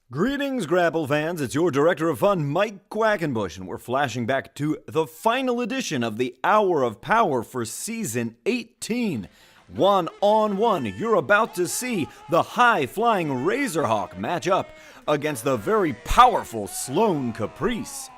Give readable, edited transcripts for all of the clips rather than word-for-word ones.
Greetings, Grapple fans. It's your Director of Fun, Mike Quackenbush, and we're flashing back to the final edition of the Hour of Power for Season 18. One-on-one, you're about to see the high-flying Razerhawk match up against the very powerful Sloan Caprice.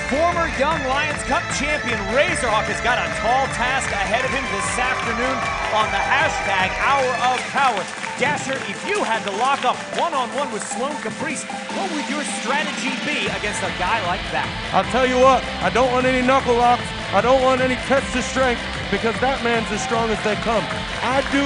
Former Young Lions Cup champion Razerhawk has got a tall task ahead of him this afternoon on the hashtag Hour of Power. Dasher, if you had to lock up one-on-one with Sloan Caprice, what would your strategy be against a guy like that? I'll tell you what, I don't want any knuckle locks. I don't want any tests of strength because that man's as strong as they come. I do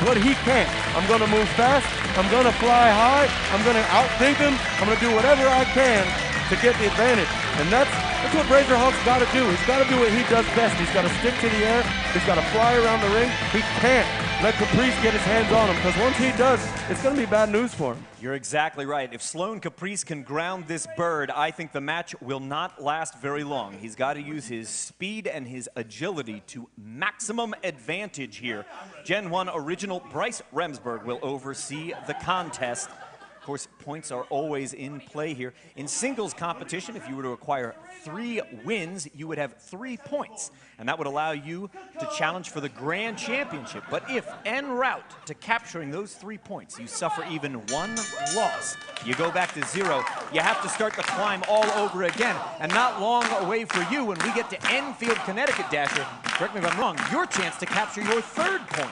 what he can't. I'm going to move fast. I'm going to fly high. I'm going to outthink him. I'm going to do whatever I can to get the advantage. And that's what Razerhawk's got to do. He's got to do what he does best. He's got to stick to the air. He's got to fly around the ring. He can't let Caprice get his hands on him, because once he does, it's going to be bad news for him. You're exactly right. If Sloan Caprice can ground this bird, I think the match will not last very long. He's got to use his speed and his agility to maximum advantage here. Gen 1 original Bryce Remsburg will oversee the contest. Of course, points are always in play here. In singles competition, if you were to acquire 3 wins, you would have 3 points, and that would allow you to challenge for the Grand Championship. But if en route to capturing those 3 points, you suffer even 1 loss, you go back to 0. You have to start the climb all over again, and not long away for you when we get to Enfield, Connecticut, Dasher. Correct me if I'm wrong, your chance to capture your 3rd point.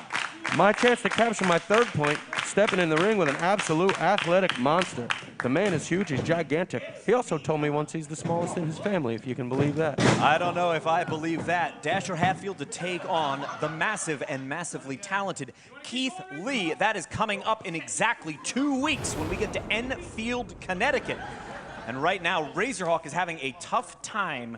My chance to capture my 3rd point, stepping in the ring with an absolute athletic monster. The man is huge, he's gigantic. He also told me once he's the smallest in his family, if you can believe that. I don't know if I believe that. Dasher Hatfield to take on the massive and massively talented Keith Lee. That is coming up in exactly 2 weeks when we get to Enfield, Connecticut. And right now, Razerhawk is having a tough time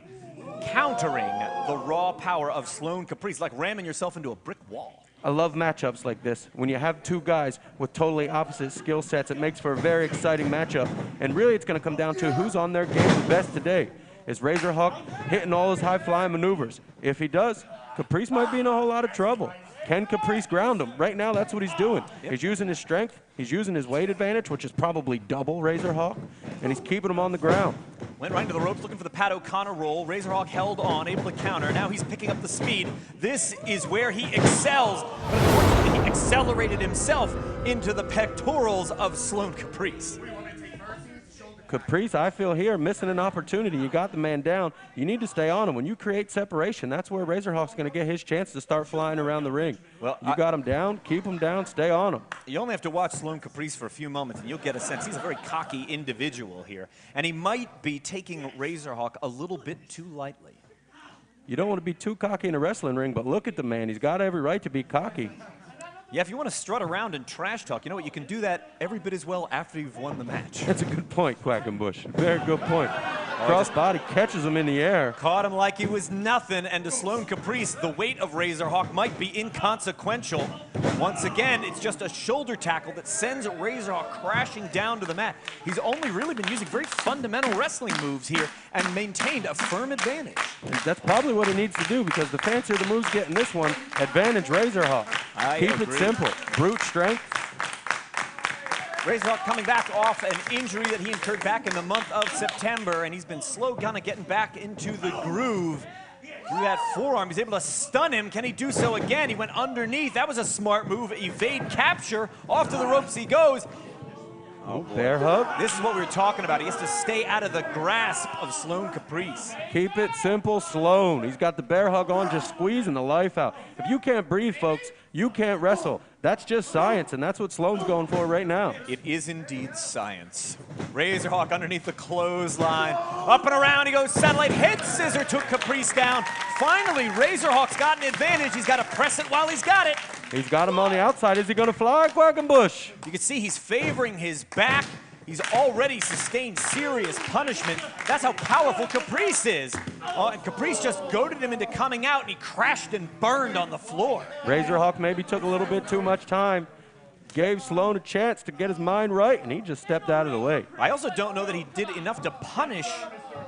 countering the raw power of Sloan Caprice, like ramming yourself into a brick wall. I love matchups like this. When you have 2 guys with totally opposite skill sets, it makes for a very exciting matchup. And really, it's going to come down to who's on their game the best today. Is Razerhawk hitting all his high-flying maneuvers? If he does, Caprice might be in a whole lot of trouble. Can Caprice ground him? Right now, that's what he's doing. Yep. He's using his strength. He's using his weight advantage, which is probably double Razerhawk, and he's keeping him on the ground. Went right into the ropes looking for the Pat O'Connor roll. Razerhawk held on, able to counter. Now he's picking up the speed. This is where he excels. But unfortunately, he accelerated himself into the pectorals of Sloan Caprice. Caprice, I feel here, missing an opportunity. You got the man down. You need to stay on him. When you create separation, that's where Razerhawk's going to get his chance to start flying around the ring. Well, you got him down, keep him down, stay on him. You only have to watch Sloan Caprice for a few moments, and you'll get a sense. He's a very cocky individual here, and he might be taking Razerhawk a little bit too lightly. You don't want to be too cocky in a wrestling ring, but look at the man. He's got every right to be cocky. Yeah, if you want to strut around and trash talk, you know what? You can do that every bit as well after you've won the match. That's a good point, Quackenbush. Very good point. Crossbody catches him in the air. Caught him like he was nothing, and to Sloan Caprice, the weight of Razerhawk might be inconsequential. Once again, it's just a shoulder tackle that sends Razerhawk crashing down to the mat. He's only really been using very fundamental wrestling moves here and maintained a firm advantage. And that's probably what he needs to do, because the fancier the moves get in this one, advantage Razerhawk. Keep it simple. Brute strength. Razerhawk coming back off an injury that he incurred back in the month of September, and he's been slow kind of getting back into the groove. Through that forearm, he's able to stun him. Can he do so again? He went underneath. That was a smart move. Evade capture. Off to the ropes he goes. Oh, bear hug. This is what we were talking about. He has to stay out of the grasp of Sloan Caprice. Keep it simple, Sloan. He's got the bear hug on, just squeezing the life out. If you can't breathe, folks, you can't wrestle. That's just science, and that's what Sloan's going for right now. It is indeed science. Razerhawk underneath the clothesline. Up and around he goes. Satellite head scissor took Caprice down. Finally, Razerhawk's got an advantage. He's got to press it while he's got it. He's got him on the outside. Is he going to fly, Quackenbush? You can see he's favoring his back. He's already sustained serious punishment. That's how powerful Caprice is. And Caprice just goaded him into coming out, and he crashed and burned on the floor. Razerhawk maybe took a little bit too much time, gave Sloan a chance to get his mind right, and he just stepped out of the way. I also don't know that he did enough to punish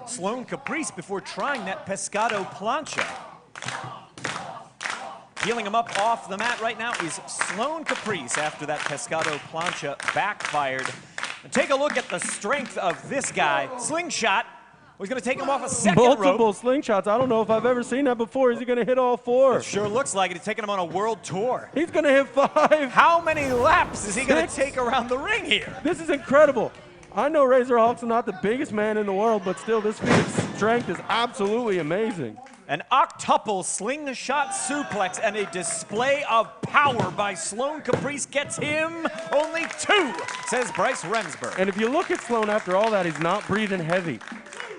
Sloan Caprice before trying that pescado plancha. Healing him up off the mat right now is Sloan Caprice after that pescado plancha backfired. And take a look at the strength of this guy. Slingshot. He's going to take him off a second rope. Multiple slingshots. I don't know if I've ever seen that before. Is he going to hit all 4? It sure looks like it. He's taking him on a world tour. He's going to hit 5. How many laps is he going to take around the ring here? This is incredible. I know Razerhawk's not the biggest man in the world, but still, this feat of strength is absolutely amazing. An octuple slingshot suplex and a display of power by Sloan Caprice gets him only 2, says Bryce Remsburg. And if you look at Sloan after all that, he's not breathing heavy.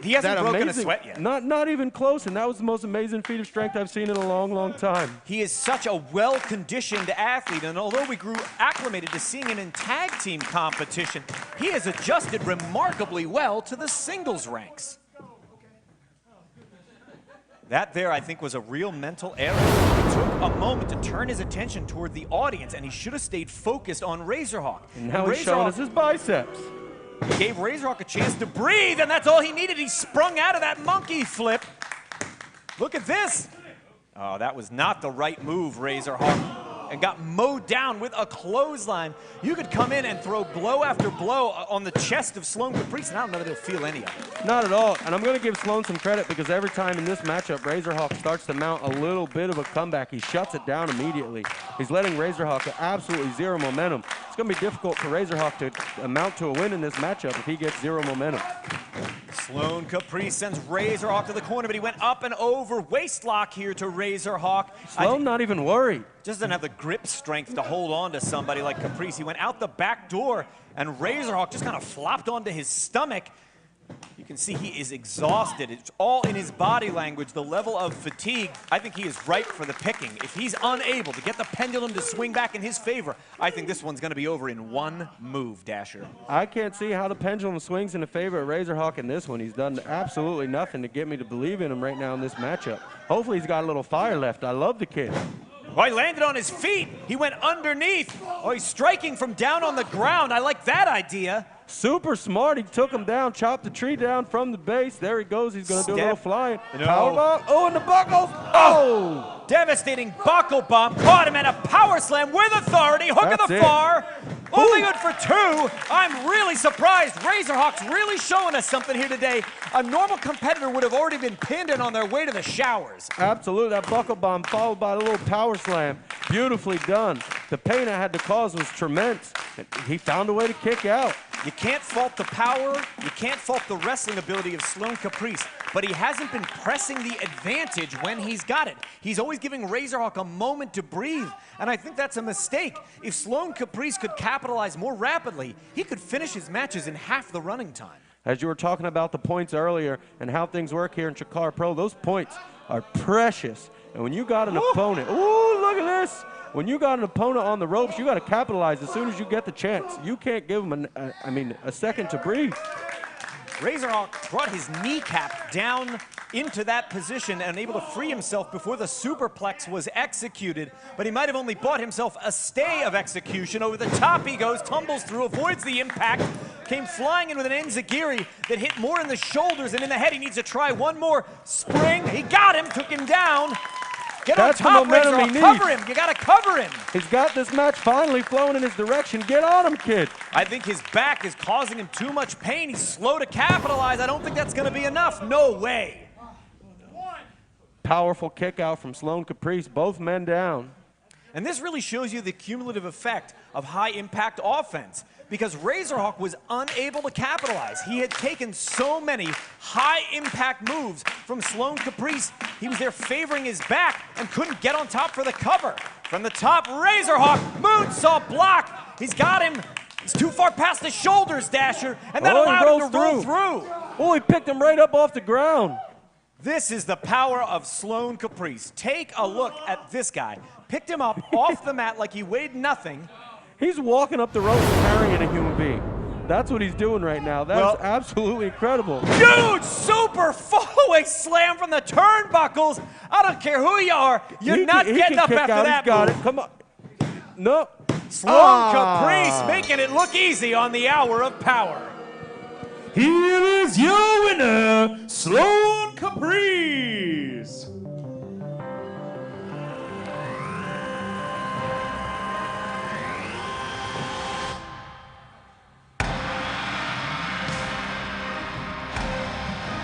He hasn't broken a sweat yet. Not even close, and that was the most amazing feat of strength I've seen in a long, long time. He is such a well-conditioned athlete, and although we grew acclimated to seeing him in tag team competition, he has adjusted remarkably well to the singles ranks. That there, I think, was a real mental error. He took a moment to turn his attention toward the audience, and he should have stayed focused on Razerhawk. And now he's showing us his biceps. He gave Razerhawk a chance to breathe, and that's all he needed. He sprung out of that monkey flip. Look at this. Oh, that was not the right move, Razerhawk, and got mowed down with a clothesline. You could come in and throw blow after blow on the chest of Sloan Caprice, and I don't know that he'll feel any of it. Not at all, and I'm going to give Sloan some credit because every time in this matchup, Razerhawk starts to mount a little bit of a comeback. He shuts it down immediately. He's letting Razerhawk absolutely 0 momentum. It's going to be difficult for Razerhawk to amount to a win in this matchup if he gets 0 momentum. Sloan Caprice sends Razerhawk to the corner, but he went up and over. Waist lock here to Razerhawk. Sloan not even worried. Just doesn't have the grip strength to hold on to somebody like Caprice. He went out the back door, and Razerhawk just kind of flopped onto his stomach. You can see he is exhausted. It's all in his body language, the level of fatigue. I think he is ripe for the picking. If he's unable to get the pendulum to swing back in his favor, I think this one's going to be over in 1 move, Dasher. I can't see how the pendulum swings in the favor of Razerhawk in this one. He's done absolutely nothing to get me to believe in him right now in this matchup. Hopefully he's got a little fire left. I love the kid. Oh, he landed on his feet. He went underneath. Oh, he's striking from down on the ground. I like that idea. Super smart. He took him down, chopped the tree down from the base. There he goes. He's going to do a little flying. No. Powerbomb. Oh, and the buckles. Oh! Devastating buckle bomb. Caught him at a power slam with authority. Hook of the far. Only good for 2. I'm really surprised. Razerhawk's really showing us something here today. A normal competitor would have already been pinned and on their way to the showers. Absolutely. That buckle bomb followed by a little power slam. Beautifully done. The pain I had to cause was tremendous. He found a way to kick out. You can't fault the power, you can't fault the wrestling ability of Sloan Caprice, but he hasn't been pressing the advantage when he's got it. He's always giving Razerhawk a moment to breathe, and I think that's a mistake. If Sloan Caprice could capitalize more rapidly, he could finish his matches in half the running time. As you were talking about the points earlier and how things work here in CHIKARA Pro, those points are precious. And when you got an opponent, ooh, look at this. When you got an opponent on the ropes, you got to capitalize as soon as you get the chance. You can't give him a second to breathe. Razerhawk brought his kneecap down into that position and able to free himself before the superplex was executed, but he might have only bought himself a stay of execution. Over the top he goes, tumbles through, avoids the impact, came flying in with an enziguri that hit more in the shoulders and in the head. He needs to try one more spring. He got him, took him down. Get on top, Razerhawk. Cover him. You got to cover him. He's got this match finally flowing in his direction. Get on him, kid. I think his back is causing him too much pain. He's slow to capitalize. I don't think that's going to be enough. No way. Powerful kick out from Sloan Caprice. Both men down. And this really shows you the cumulative effect of high-impact offense, because Razerhawk was unable to capitalize. He had taken so many high-impact moves from Sloan Caprice. He was there favoring his back and couldn't get on top for the cover. From the top, Razerhawk, moonsault block. He's got him. He's too far past the shoulders, Dasher, and that allowed him to roll through. Oh, he picked him right up off the ground. This is the power of Sloan Caprice. Take a look at this guy. Picked him up off the mat like he weighed nothing. He's walking up the rope carrying a human being. That's what he's doing right now. That's absolutely incredible. Huge super fallaway slam from the turnbuckles. I don't care who you are. You're not getting up after that got move. it. Come on. No. Sloan Caprice making it look easy on the Hour of Power. Here is your winner, Sloan Caprice.